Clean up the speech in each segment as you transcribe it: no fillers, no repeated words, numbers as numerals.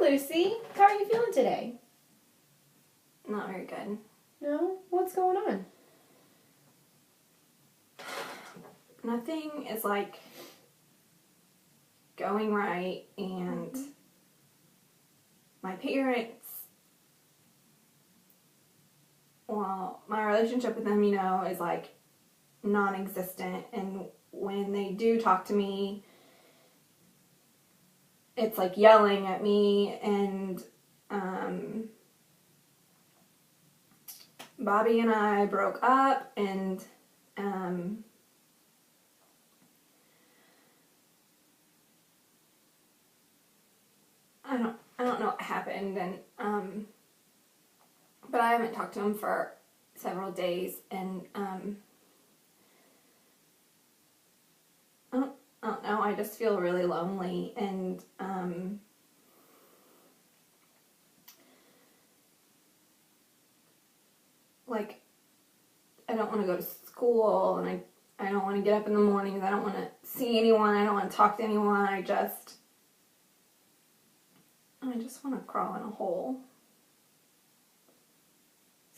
Lucy. How are you feeling today? Not very good. No? What's going on? Nothing is like going right, and my parents, well, my relationship with them, is like non-existent, and when they do talk to me, it's like yelling at me, and Bobby and I broke up, and I don't know what happened, and but I haven't talked to him for several days, and I don't know, I just feel really lonely, and like, I don't want to go to school, and I don't want to get up in the mornings, I don't want to see anyone, I don't want to talk to anyone, I just want to crawl in a hole.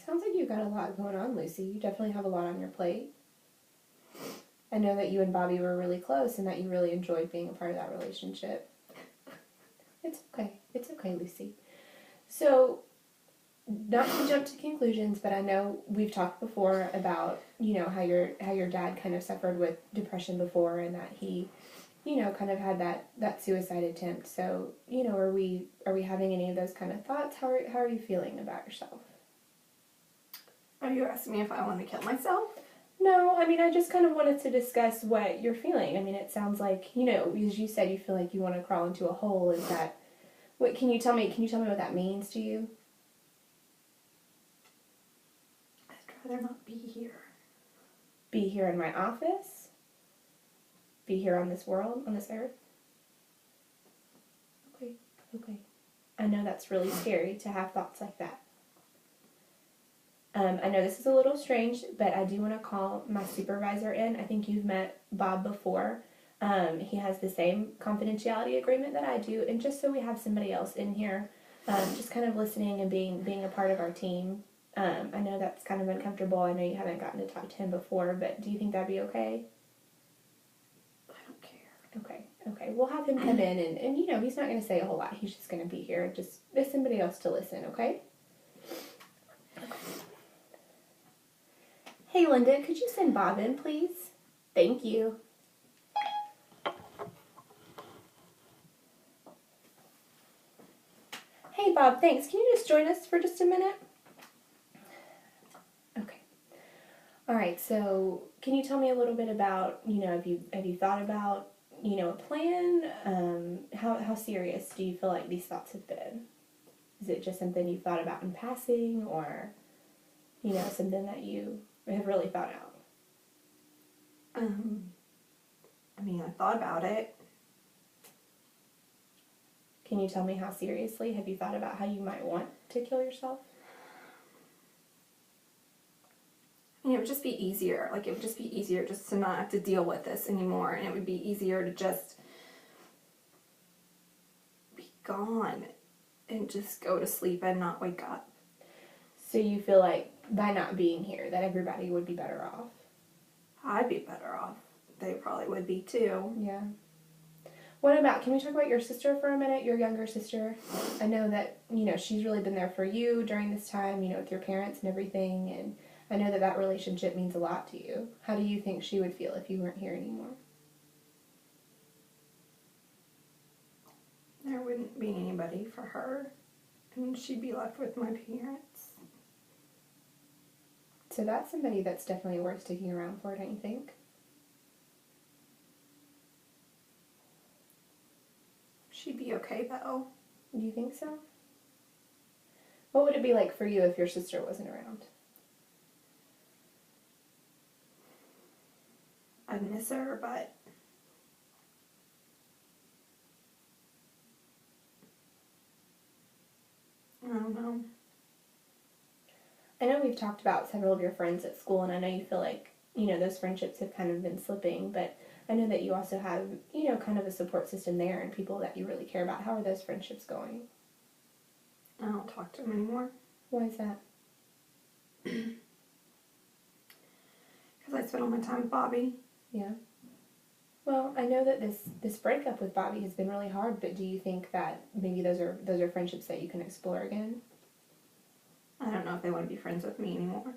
Sounds like you've got a lot going on, Lucy. You definitely have a lot on your plate. I know that you and Bobby were really close and that you really enjoyed being a part of that relationship. It's okay. It's okay, Lucy. So, not to jump to conclusions, but I know we've talked before about, how your dad kind of suffered with depression before, and that he, kind of had that suicide attempt. So, are we having any of those kind of thoughts? How are you feeling about yourself? Are you asking me if I want to kill myself? No, I just kind of wanted to discuss what you're feeling. It sounds like, as you said, you feel like you want to crawl into a hole. Is that, what, can you tell me what that means to you? I'd rather not be here. Be here in my office? Be here on this world, on this earth? Okay. I know that's really scary to have thoughts like that. I know this is a little strange, but I do want to call my supervisor in. I think you've met Bob before. He has the same confidentiality agreement that I do, and just so we have somebody else in here, just kind of listening and being a part of our team. I know that's kind of uncomfortable. I know you haven't gotten to talk to him before, but do you think that'd be okay? I don't care. Okay. We'll have him come in, and he's not going to say a whole lot. He's just going to be here. Just there's somebody else to listen, okay? Hey, Linda, could you send Bob in, please? Thank you. Hey, Bob, thanks. Can you just join us for just a minute? Okay. All right, so can you tell me a little bit about, have you thought about, a plan? How serious do you feel like these thoughts have been? Is it just something you've thought about in passing, or, something that you have really thought out? I thought about it. Can you tell me how seriously? Have you thought about how you might want to kill yourself? It would just be easier. It would just be easier just to not have to deal with this anymore, and it would be easier to just be gone and just go to sleep and not wake up. So you feel like by not being here that everybody would be better off? I'd be better off. They probably would be too. Yeah. What about, can we talk about your sister for a minute, your younger sister? I know that, she's really been there for you during this time, with your parents and everything, and I know that relationship means a lot to you. How do you think she would feel if you weren't here anymore? There wouldn't be anybody for her, and she'd be left with my parents. So that's somebody that's definitely worth sticking around for, don't you think? She'd be okay, though. Do you think so? What would it be like for you if your sister wasn't around? I'd miss her, but I don't know. I know we've talked about several of your friends at school, and I know you feel like, those friendships have kind of been slipping, but I know that you also have, kind of a support system there and people that you really care about. How are those friendships going? I don't talk to him anymore. Why is that? Because I spend all my time with Bobby. Yeah. Well, I know that this breakup with Bobby has been really hard, but do you think that maybe those are friendships that you can explore again? I don't know if they want to be friends with me anymore.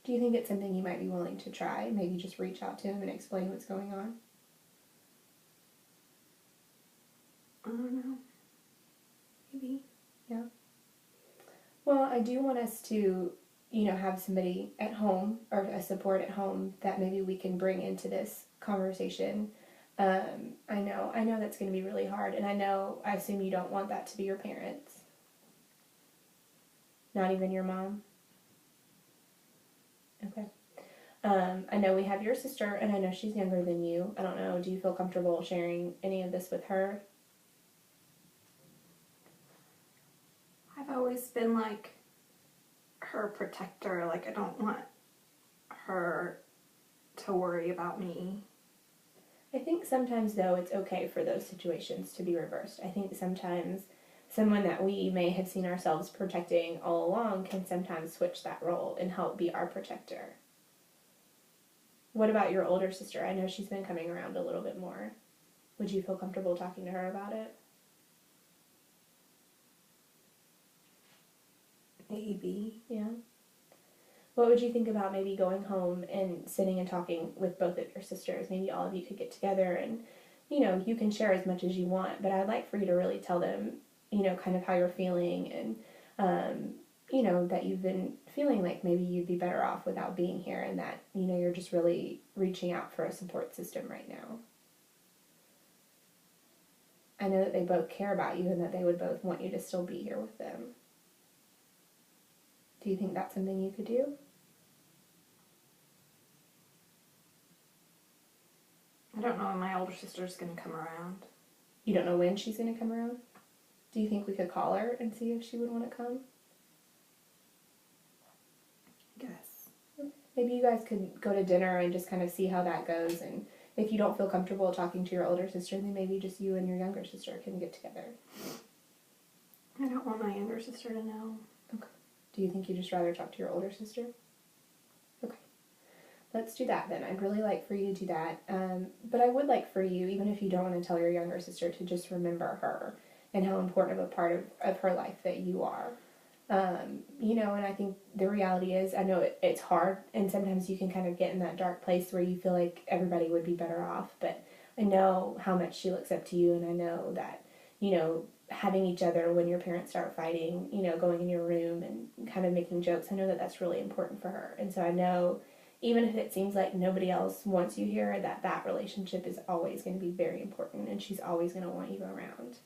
Do you think it's something you might be willing to try? Maybe just reach out to him and explain what's going on? I don't know. Maybe. Yeah. Well, I do want us to, have somebody at home or a support at home that maybe we can bring into this conversation. I know that's going to be really hard, and I assume you don't want that to be your parents. Not even your mom? Okay. I know we have your sister, and I know she's younger than you. I don't know, do you feel comfortable sharing any of this with her? I've always been like her protector. Like, I don't want her to worry about me. I think sometimes, though, it's okay for those situations to be reversed. I think sometimes someone that we may have seen ourselves protecting all along can sometimes switch that role and help be our protector. What about your older sister? I know she's been coming around a little bit more. Would you feel comfortable talking to her about it? Maybe. Yeah. What would you think about maybe going home and sitting and talking with both of your sisters? Maybe all of you could get together and, you can share as much as you want, but I'd like for you to really tell them, kind of how you're feeling and, that you've been feeling like maybe you'd be better off without being here and that, you're just really reaching out for a support system right now. I know that they both care about you and that they would both want you to still be here with them. Do you think that's something you could do? I don't know when my older sister's going to come around. You don't know when she's going to come around? Do you think we could call her and see if she would want to come? I guess. Maybe you guys could go to dinner and just kind of see how that goes. And if you don't feel comfortable talking to your older sister, then maybe just you and your younger sister can get together. I don't want my younger sister to know. Okay. Do you think you'd just rather talk to your older sister? Okay. Let's do that then. I'd really like for you to do that. But I would like for you, even if you don't want to tell your younger sister, to just remember her and how important of a part of her life that you are. And I think the reality is, I know it's hard, and sometimes you can kind of get in that dark place where you feel like everybody would be better off, but I know how much she looks up to you, and I know that, having each other when your parents start fighting, going in your room and kind of making jokes, I know that that's really important for her. And so I know, even if it seems like nobody else wants you here, that relationship is always going to be very important, and she's always going to want you around.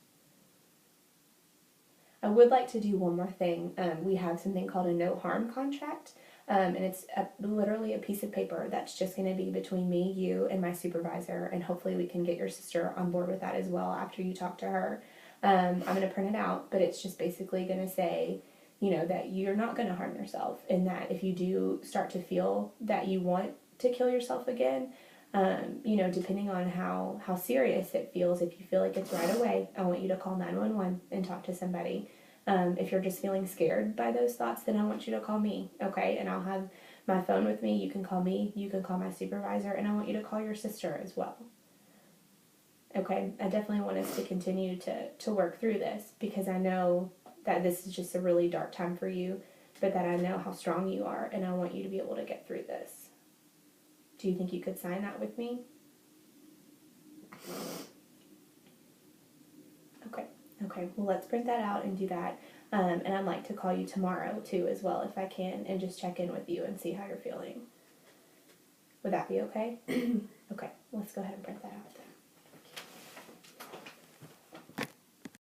I would like to do one more thing. We have something called a no-harm contract, and it's literally a piece of paper that's just going to be between me, you, and my supervisor, and hopefully we can get your sister on board with that as well after you talk to her. I'm going to print it out, but it's just basically going to say, that you're not going to harm yourself, and that if you do start to feel that you want to kill yourself again, depending on how serious it feels, if you feel like it's right away, I want you to call 911 and talk to somebody. If you're just feeling scared by those thoughts, then I want you to call me, okay? And I'll have my phone with me. You can call me, you can call my supervisor, and I want you to call your sister as well. Okay, I definitely want us to continue to work through this, because I know that this is just a really dark time for you, but that I know how strong you are, and I want you to be able to get through this. Do you think you could sign that with me? Okay, well, let's print that out and do that. And I'd like to call you tomorrow, too, as well, if I can, and just check in with you and see how you're feeling. Would that be okay? Okay, let's go ahead and print that out then.